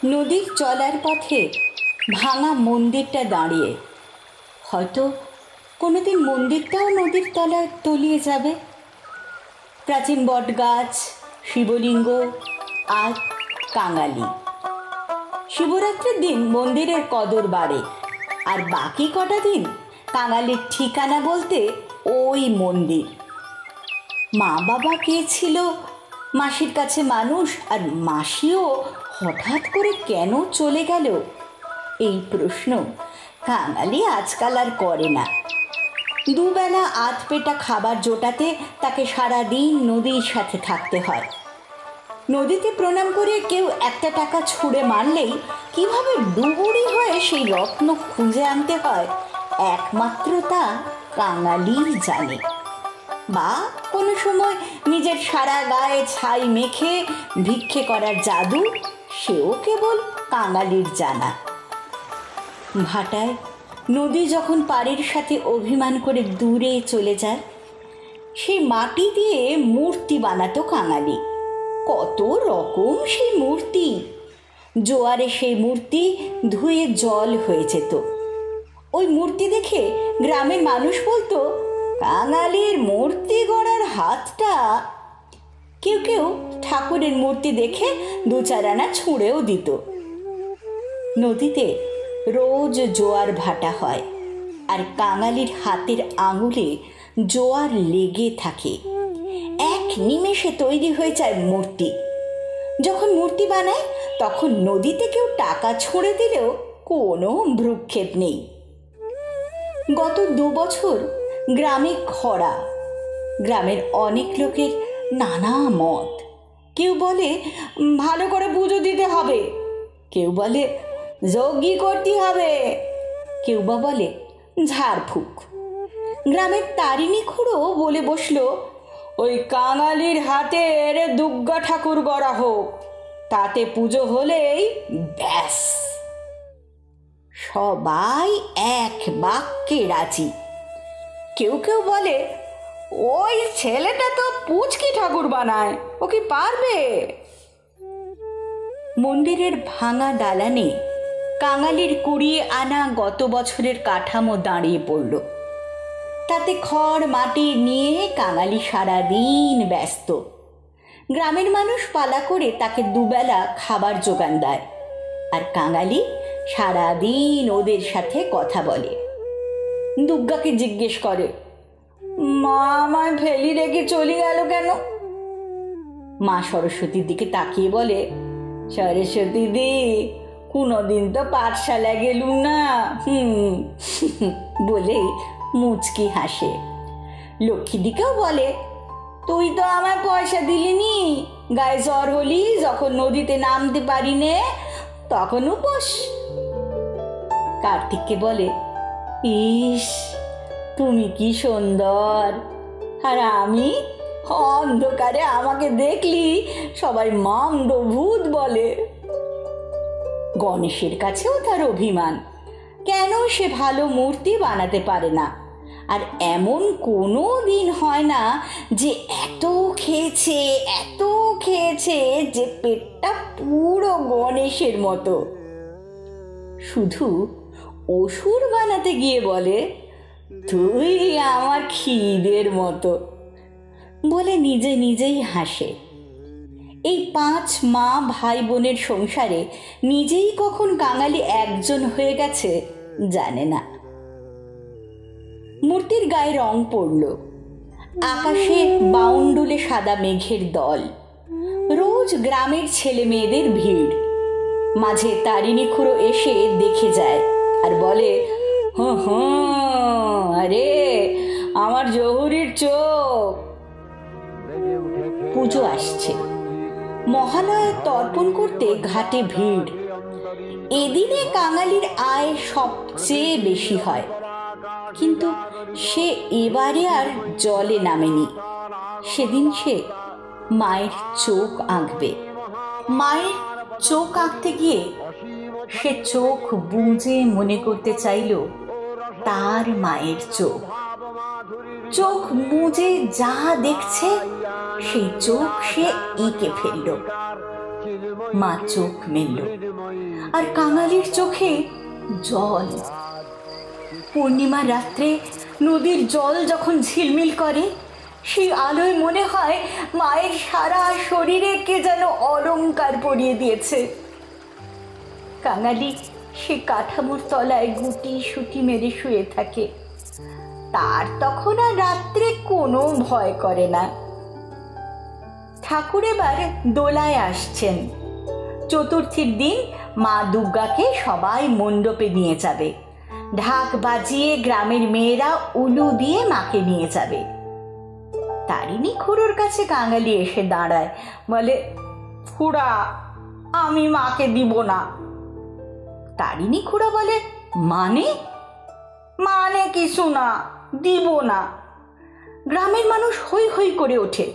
নদীর চলার পথে ভাঙা মন্দিরটা দাঁড়িয়ে, হয়তো কোনোদিন মন্দিরটাও নদীর তলায় তলিয়ে যাবে। প্রাচীন বটগাছ, শিবলিঙ্গ আর কাঙালি। শিবরাত্রির দিন মন্দিরের কদর বাড়ে, আর বাকি কটা দিন কাঙালির ঠিকানা বলতে ওই মন্দির। মা বাবা কে ছিল মাসির কাছে মানুষ, আর মাসিও হঠাৎ করে কেন চলে গেল, এই প্রশ্ন কাঙালি আজকাল আর করে না। দুবেলা আধ পেটা খাবার জোটাতে তাকে সারাদিন নদীর সাথে থাকতে হয়। নদীতে প্রণাম করে কেউ একটা টাকা ছুঁড়ে মারলেই কিভাবে ডুবুরি হয়ে সেই রত্ন খুঁজে আনতে হয় একমাত্র তা কাঙালিই জানে। বা কোনো সময় নিজের সারা গায়ে ছাই মেখে ভিক্ষে করার জাদু, সেও কেবল কাঙালির জানা। ভাটায় নদী যখন পাড়ের সাথে অভিমান করে দূরে চলে যায়, সেই মাটি দিয়ে মূর্তি বানাতো কাঙালি। কত রকম সেই মূর্তি! জোয়ারে সেই মূর্তি ধুয়ে জল হয়ে যেত। ওই মূর্তি দেখে গ্রামের মানুষ বলতো, কাঙালির মূর্তি গড়ার হাতটা। কেউ কেউ ঠাকুরের মূর্তি দেখে দু চার আনা ছুঁড়েও দিত। নদীতে রোজ জোয়ার ভাটা হয়, আর কাঙালির হাতের আঙুলে জোয়ার লেগে থাকে। এক নিমেষে তৈরি হয়ে যায় মূর্তি। যখন মূর্তি বানায় তখন নদীতে কেউ টাকা ছুঁড়ে দিলেও কোনো ভ্রুক্ষেপ নেই। গত 2 বছর গ্রামে খরা। গ্রামের অনেক লোকের নানা মত। কেউ বলে ভালো করে পুজো দিতে হবে, কেউ বলে যজ্ঞ করতে হবে, কেউ বা বলে ঝাড়ফুঁক। গ্রামের তারিণী খুড়ো বলে বসলো, ওই কাঙালির হাতের দুর্গা ঠাকুর গড়া হোক, তাতে পুজো হলেই ব্যাস। সবাই এক বাক্যে রাজি। কেউ কেউ বলে, ওই ছেলেটা তো পুচকি ঠাকুর বানায়, ও কি পারবে? মন্দিরের ভাঙা দালানে কাঙালির কুড়িয়ে আনা গত বছরের কাঠামো দাঁড়িয়ে পড়ল। তাতে খড় মাটি নিয়ে কাঙালি সারাদিন ব্যস্ত। গ্রামের মানুষ পালা করে তাকে দুবেলা খাবার জোগান দেয়, আর কাঙালি সারাদিন ওদের সাথে কথা বলে। দুর্গাকে জিজ্ঞেস করে, মা আমায় ফেলি রেখে চলে গেল কেন? মা সরস্বতীর দিকে তাকিয়ে বলে, সরস্বতী দি, কোনোদিন তো পাঠশালায় গেলুম না বলে মুচকি হাসে। লক্ষ্মী দিকেও বলে, তুই তো আমায় পয়সা দিলিনি, গায়ে জ্বর হলি যখন নদীতে নামতে পারি নে, তখন উপোস। কার্তিককে বলে, ইস তুমি কি সুন্দর, আর আমি অন্ধকারে আমাকে দেখলি সবাই মামদ ভূত বলে। গণেশের কাছেও তার অভিমান, কেন সে ভালো মূর্তি বানাতে পারে না। আর এমন কোনো দিন হয় না যে এত খেয়েছে যে পেটটা পুরো গণেশের মতো। শুধু অসুর বানাতে গিয়ে বলে, তুই আমার খিদের মতো বলে নিজে নিজেই হাসে। এই 5 মা ভাই বোনের সংসারে নিজেই কখন কাঙালি একজন হয়ে গেছে জানে না। মূর্তির গায়ে রং পড়ল, আকাশে বাউন্ডুলে সাদা মেঘের দল। রোজ গ্রামের ছেলে মেয়েদের ভিড়। মাঝে তারিণী খুড়ো এসে দেখে যায় আর বলে, আরে আমার জহুরির চোখ। পুজো আসছে। মহালয়ে তর্পণ করতে ঘাটে ভিড়। এদিনে কাঙালির আয় সবচেয়ে বেশি হয়, কিন্তু সে এবারে আর জলে নামেনি। সেদিন সে মায়ের চোখ আঁকবে। মায়ের চোখ আঁকতে গিয়ে সে চোখ বুঝে মনে করতে চাইল তার মায়ের চোখ। চোখ বুঝে যা দেখছে সেই চোখ সে এঁকে ফেলল। মা চোখ মেলল, আর কাঙালির চোখে জল। পূর্ণিমার রাত্রে নদীর জল যখন ঝিলমিল করে, সেই আলোয় মনে হয় মায়ের সারা শরীরে কে যেন অলংকার পরিয়ে দিয়েছে। কাঙালি সে কাঠামোর তলায় গুটি সুটি মেরে শুয়ে থাকে। তার তখন আর রাত্রে কোনো ভয় করে না। ঠাকুর এবার দোলায় আসছেন। চতুর্থীর দিন মা দুর্গাকে সবাই মণ্ডপে নিয়ে যাবে। ঢাক বাজিয়ে গ্রামের মেয়েরা উলু দিয়ে মাকে নিয়ে যাবে। তারিণী খুড়োর কাছে কাঙালি এসে দাঁড়ায়, বলে, খুড়া, আমি মাকে দিব না। তারিণী খুড়া বলে, মানে? মানে কিছু না, দিব না। গ্রামের মানুষ হৈ হৈ করে ওঠে।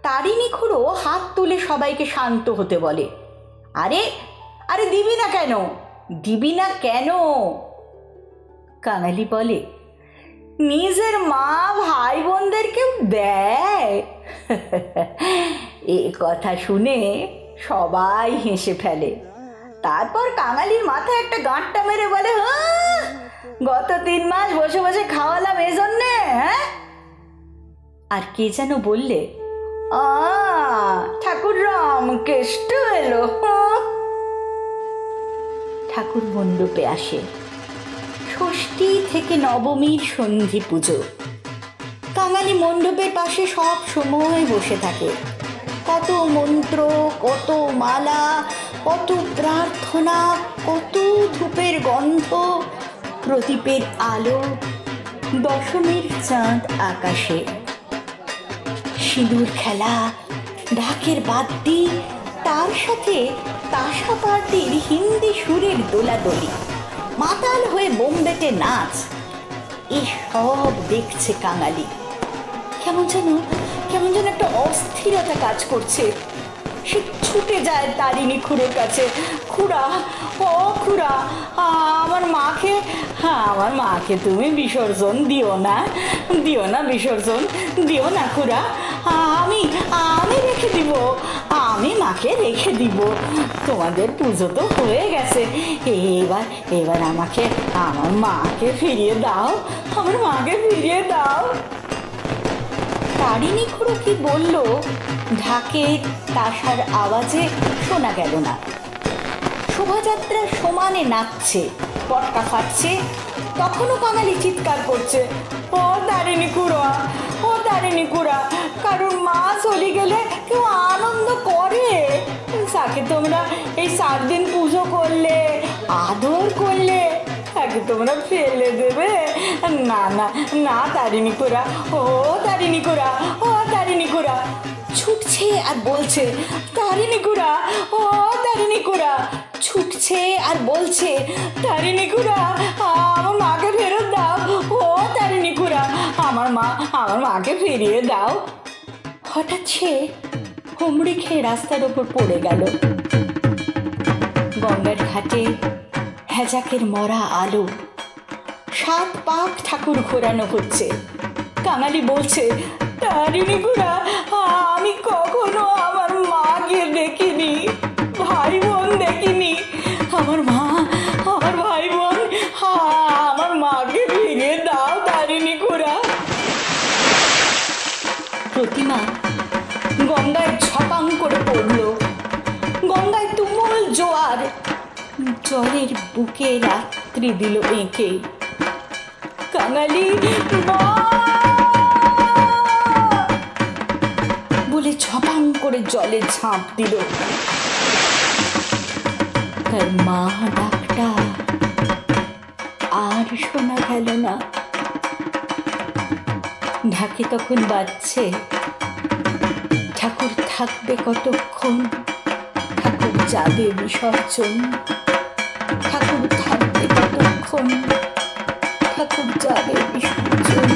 তারিণী খুড়ো হাত তুলে সবাইকে শান্ত হতে বলে। আরে আরে দিবি না কেন? দিবি না কেন? কাঙালি বলে, নিজের মা ভাই বোনদেরকেও দেয়। এ কথা শুনে সবাই হেসে ফেলে। তারপর কাঙালির মাথায় একটা গাঁটটা মেরে বলে, গত 3 মাস বসে বসে খাওয়ালাম এজন্যে? হ্যাঁ? আর কে যেন বললে, ঠাকুর রাম কেষ্ট এলো। ঠাকুর মণ্ডপে আসে। ষষ্ঠী থেকে নবমীর সন্ধি পুজো। কাঙালি মণ্ডপের পাশে সব সময় বসে থাকে। কত মন্ত্র, কত মালা, কত প্রার্থনা, কত ধূপের গন্ধ, প্রদীপের আলো, দশমীর চাঁদ আকাশে, সিঁদুর খেলা, ঢাকের বাদ্যি, তার সাথে তাসা পার্টির হিন্দি সুরের দোলাদলি, মাতাল হয়ে বোম্বেতে নাচ। এসব দেখছে কাঙালি। কেমন যেন একটা অস্থিরতা কাজ করছে। সে ছুটে যায় তারিণী খুড়োর কাছে। খুড়া, ও খুড়া, আমার মাকে তুমি বিসর্জন দিও না বিসর্জন দিও না খুড়া। আমি রেখে দিব, আমি মাকে রেখে দিব। তোমাদের পুজো তো হয়ে গেছে, এবার আমার মাকে ফিরিয়ে দাও, আমার মাকে ফিরিয়ে দাও। তারিণী খুড়ো কি বলল ঢাকের তাসার আওয়াজে শোনা গেল না। শোভাযাত্রা সমানে নাচছে, পটকা ফাটছে। তখনও কাঙালি চিৎকার করছে, ও তারিণী খুড়া, কারণ মা চলে গেলে কেউ আনন্দ করে? তাকে তোমরা এই 7 দিন পুজো করলে, আদর করলে, তাকে তোমরা ফেলে দেবে? না তারিণী খুড়া, ও তারিণী খুড়া। ছুটছে আর বলছে, তারিণী খুড়া, ও তারিণী খুড়া। ছুটছে আর বলছে, তারিণী খুড়া, আমার মাকে ফেরত দাও, ও তারিণী খুড়া, আমার মাকে ফিরিয়ে দাও। হঠাৎ সে হুমড়ি খেয়ে রাস্তার ওপর পড়ে গেল। গঙ্গার ঘাটে হ্যাজাকের মরা আলো, 7 পাক ঠাকুর ঘোরানো হচ্ছে। কাঙালি বলছে, তারিণী খুড়া, আমি কখনো আমার মাকে দেখিনি, ভাই বোন দেখিনি। আমার ভাই বোন, আমার মাকে ফিরিয়ে দাও তারিণী খুড়া। প্রতিমা গঙ্গায় ঝপাং করে পড়ল। গঙ্গায় তুমুল জোয়ার, জলের বুকে রাত্রি দিল এঁকে। কাঙালি বলে ঝপাং করে জলে ঝাঁপ দিল। তার মা ডাকটা আর শোনা গেল না। ঢাকে তখন বাজছে, ঠাকুর থাকবে কতক্ষণ, ঠাকুর যাবে বিসর্জন, ঠাকুর থাকবে কতক্ষণ, ঠাকুর যাবে বিসর্জন।